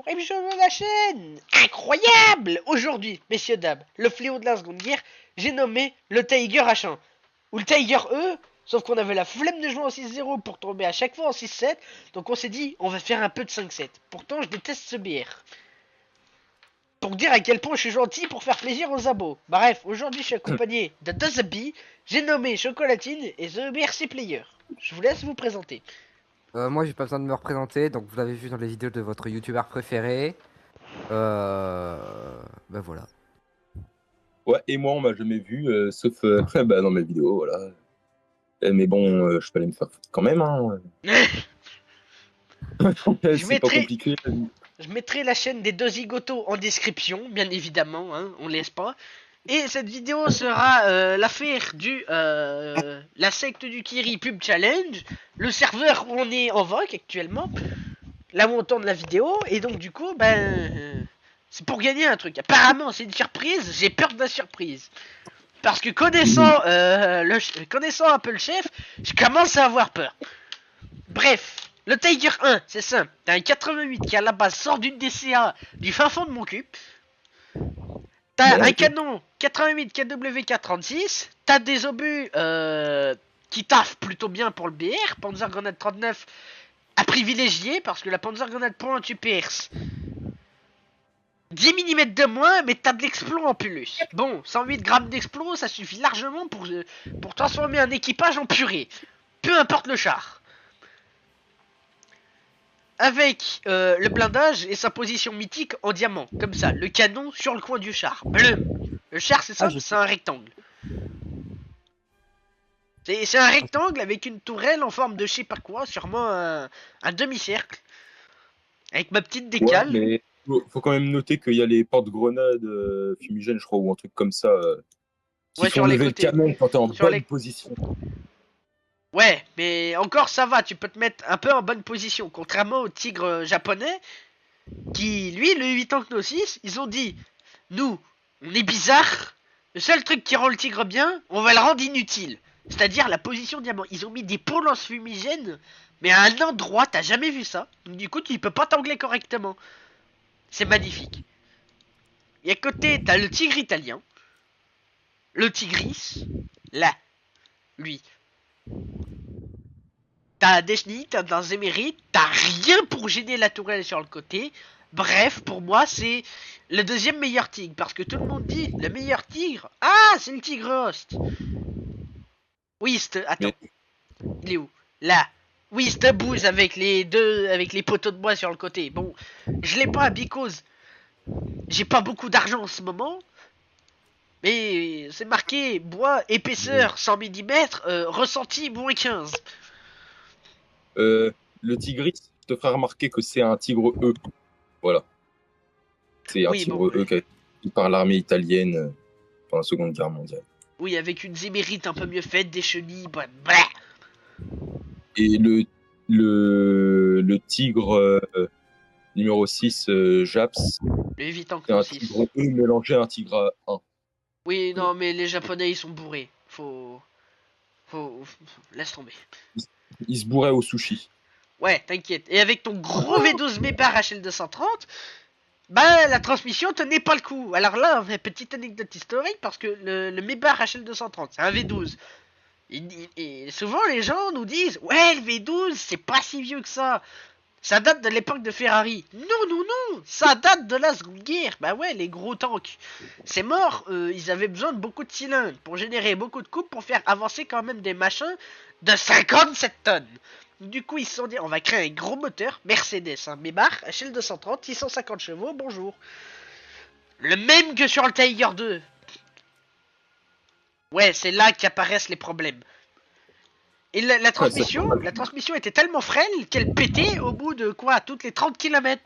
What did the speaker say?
et bienvenue à la chaîne. Incroyable. Aujourd'hui, messieurs, dames, le fléau de la seconde guerre, j'ai nommé le Tiger H1. Ou le Tiger E, sauf qu'on avait la flemme de jouer en 6-0 pour tomber à chaque fois en 6-7. Donc on s'est dit, on va faire un peu de 5-7. Pourtant, je déteste ce BR. Pour dire à quel point je suis gentil pour faire plaisir aux abos. Bref, aujourd'hui je suis accompagné de deux habits. J'ai nommé Chocolatine et The BRC Player. Je vous laisse vous présenter. Moi, j'ai pas besoin de me représenter, donc vous l'avez vu dans les vidéos de votre youtubeur préféré. Ben voilà. Ouais, et moi, on m'a jamais vu, sauf bah, dans mes vidéos, voilà. Mais bon, je peux aller me faire foutre quand même, hein. Je C'est pas mettrai compliqué. Je mettrai la chaîne des deux zigotos en description, bien évidemment, hein, on laisse pas. Et cette vidéo sera l'affaire du la secte du Kiri Pub Challenge, le serveur où on est en vogue actuellement, là où on tourne la vidéo, et donc du coup, c'est pour gagner un truc. Apparemment, c'est une surprise, j'ai peur de la surprise. Parce que connaissant un peu le chef, je commence à avoir peur. Bref, le Tiger 1, c'est simple. T'as un 88 qui à la base sort d'une DCA du fin fond de mon cul. T'as Bon, un ok. canon 88 KW436. T'as des obus qui taffent plutôt bien pour le BR. Panzer Grenade 39 à privilégier parce que la Panzer Grenade point tu perces 10 mm de moins, mais t'as de l'explos en plus. Bon, 108 grammes d'explos, ça suffit largement pour transformer un équipage en purée. Peu importe le char. Avec le blindage et sa position mythique en diamant, comme ça, le canon sur le coin du char. Blum. Le char, c'est Ah, simple, c'est un rectangle. C'est un rectangle avec une tourelle en forme de je sais pas quoi, sûrement un demi-cercle. Avec ma petite Ouais, décale. mais faut quand même noter qu'il y a les porte-grenades fumigènes, je crois, ou un truc comme ça, qui Ouais, font sur les lever le côtés. canon quand t'es en Sur bonne les... position. Ouais, mais encore ça va, tu peux te mettre un peu en bonne position. Contrairement au tigre japonais, qui, lui, le 8 Tank No 6, ils ont dit, nous, on est bizarre, le seul truc qui rend le tigre bien, on va le rendre inutile. C'est-à-dire la position diamant. Ils ont mis des pôles lance-fumigènes, mais à un endroit, t'as jamais vu ça. Donc, du coup, tu peux pas t'angler correctement. C'est magnifique. Et à côté, t'as le tigre italien, le tigris, là, lui. T'as des chenilles, t'as un zémérite, t'as rien pour gêner la tourelle sur le côté. Bref, pour moi, c'est le deuxième meilleur tigre. Parce que tout le monde dit, le meilleur tigre, ah, c'est le tigre host. Oui, attends, Mais il est où? Là. Oui, c'est bouse avec les poteaux de bois sur le côté. Bon, je l'ai pas because j'ai pas beaucoup d'argent en ce moment. Mais c'est marqué bois épaisseur 100 mm, ressenti moins 15. le tigris te fera remarquer que c'est un tigre E. Voilà. C'est un Oui, bon, tigre E qui a été pris par l'armée italienne pendant la Seconde Guerre mondiale. oui, avec une zémérite un peu mieux faite, des chenilles, bah. Et le tigre numéro 6, Japs, Le Vitank c'est No un 6. tigre E mélangé à un tigre A1. Oui, non, mais les japonais ils sont bourrés. Laisse tomber. Il se bourrait au sushi. Ouais, t'inquiète. Et avec ton gros V12 Mebar HL230, bah la transmission tenait pas le coup. Alors là, petite anecdote historique parce que le Mebar HL230, c'est un V12. Et souvent les gens nous disent ouais le V12 c'est pas si vieux que ça date de l'époque de Ferrari. Non non non, ça date de la Seconde Guerre. Bah ouais, les gros tanks, c'est mort. Ils avaient besoin de beaucoup de cylindres pour générer beaucoup de coupes pour faire avancer quand même des machins de 57 tonnes. Du coup ils se sont dit on va créer un gros moteur Mercedes, hein, Maybach HL230 650 chevaux, bonjour. Le même que sur le Tiger 2. Ouais, c'est là qu'apparaissent les problèmes. Et Ouais, ça, c'est pas mal. la transmission était tellement frêle qu'elle pétait au bout de quoi, toutes les 30 km.